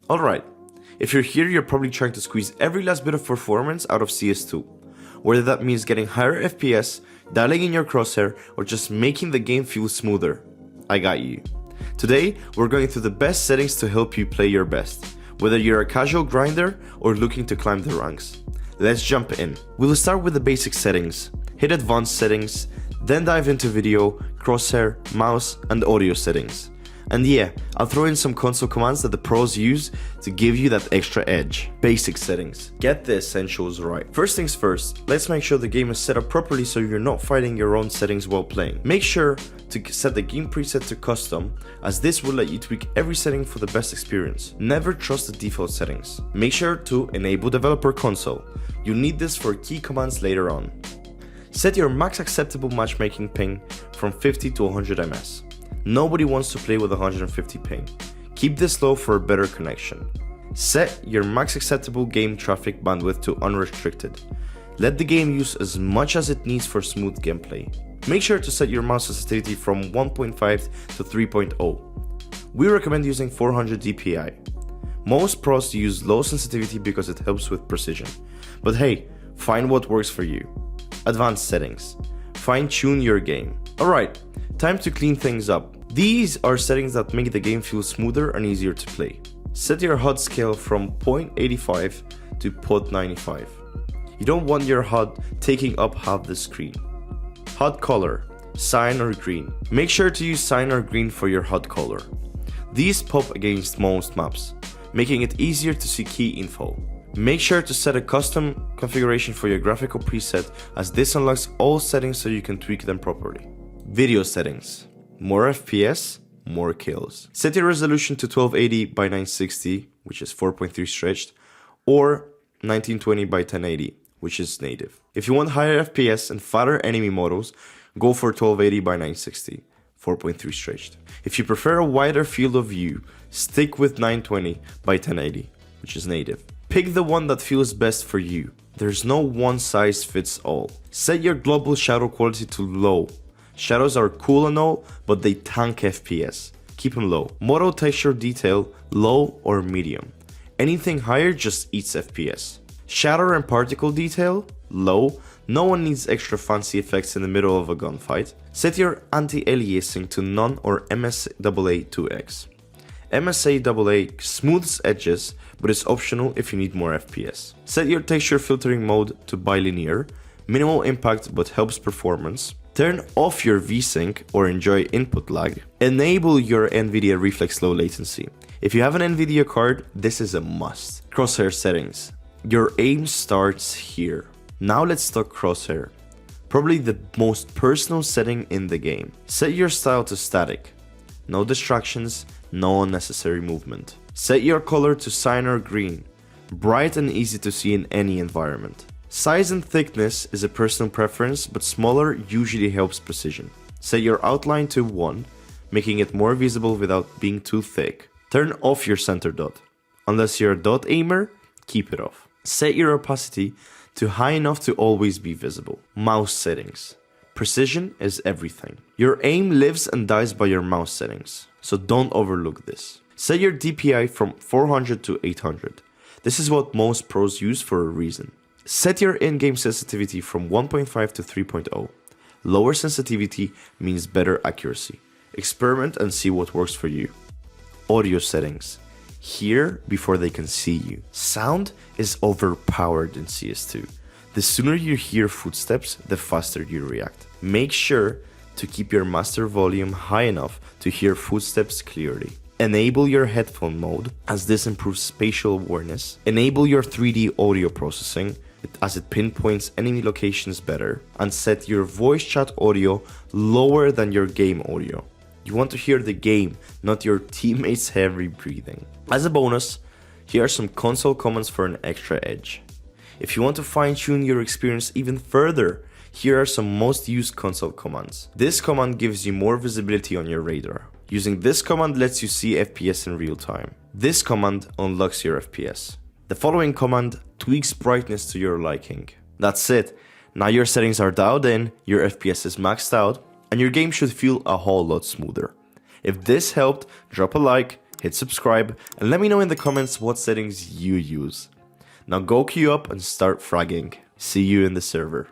Alright, if you're here, you're probably trying to squeeze every last bit of performance out of CS2. Whether that means getting higher FPS, dialing in your crosshair, or just making the game feel smoother. I got you. Today, we're going through the best settings to help you play your best, whether you're a casual grinder or looking to climb the ranks. Let's jump in. We'll start with the basic settings, hit advanced settings, then dive into video, crosshair, mouse, and audio settings. And yeah, I'll throw in some console commands that the pros use to give you that extra edge. Basic settings. Get the essentials right. First things first, let's make sure the game is set up properly so you're not fighting your own settings while playing. Make sure to set the game preset to custom, as this will let you tweak every setting for the best experience. Never trust the default settings. Make sure to enable developer console. You'll need this for key commands later on. Set your max acceptable matchmaking ping from 50 to 100 ms. Nobody wants to play with 150 ping. Keep this low for a better connection. Set your max acceptable game traffic bandwidth to unrestricted. Let the game use as much as it needs for smooth gameplay. Make sure to set your mouse sensitivity from 1.5 to 3.0. We recommend using 400 dpi. Most pros use low sensitivity because it helps with precision. But hey, find what works for you. Advanced settings. Fine-tune your game. Alright, time to clean things up. These are settings that make the game feel smoother and easier to play. Set your HUD scale from 0.85 to 0.95. You don't want your HUD taking up half the screen. HUD color, cyan or green. Make sure to use cyan or green for your HUD color. These pop against most maps, making it easier to see key info. Make sure to set a custom configuration for your graphical preset, as this unlocks all settings so you can tweak them properly. Video settings. More FPS, more kills. Set your resolution to 1280 by 960, which is 4.3 stretched, or 1920 by 1080, which is native. If you want higher FPS and fatter enemy models, go for 1280 by 960, 4.3 stretched. If you prefer a wider field of view, stick with 920 by 1080, which is native. Pick the one that feels best for you. There's no one size fits all. Set your global shadow quality to low. Shadows are cool and all, but they tank FPS. Keep them low. Model texture detail, low or medium. Anything higher just eats FPS. Shadow and particle detail, low. No one needs extra fancy effects in the middle of a gunfight. Set your anti-aliasing to none or MSAA 2x. MSAA smooths edges, but it's optional if you need more FPS. Set your texture filtering mode to bilinear. Minimal impact but helps performance. Turn off your VSync or enjoy input lag. Enable your NVIDIA Reflex low latency. If you have an NVIDIA card, this is a must. Crosshair settings. Your aim starts here. Now let's talk crosshair. Probably the most personal setting in the game. Set your style to static. No distractions, no unnecessary movement. Set your color to cyan or green. Bright and easy to see in any environment. Size and thickness is a personal preference, but smaller usually helps precision. Set your outline to 1, making it more visible without being too thick. Turn off your center dot. Unless you're a dot aimer, keep it off. Set your opacity to high enough to always be visible. Mouse settings. Precision is everything. Your aim lives and dies by your mouse settings, so don't overlook this. Set your DPI from 400 to 800. This is what most pros use for a reason. Set your in-game sensitivity from 1.5 to 3.0. Lower sensitivity means better accuracy. Experiment and see what works for you. Audio settings. Hear before they can see you. Sound is overpowered in CS2. The sooner you hear footsteps, the faster you react. Make sure to keep your master volume high enough to hear footsteps clearly. Enable your headphone mode, as this improves spatial awareness. Enable your 3D audio processing, as it pinpoints enemy locations better. And set your voice chat audio lower than your game audio. You want to hear the game, not your teammates' heavy breathing. As a bonus, here are some console commands for an extra edge. If you want to fine-tune your experience even further, here are some most used console commands. This command gives you more visibility on your radar. Using this command lets you see FPS in real time. This command unlocks your FPS. The following command tweaks brightness to your liking. That's it. Now your settings are dialed in, your FPS is maxed out, and your game should feel a whole lot smoother. If this helped, drop a like, hit subscribe, and let me know in the comments what settings you use. Now go queue up and start fragging. See you in the server.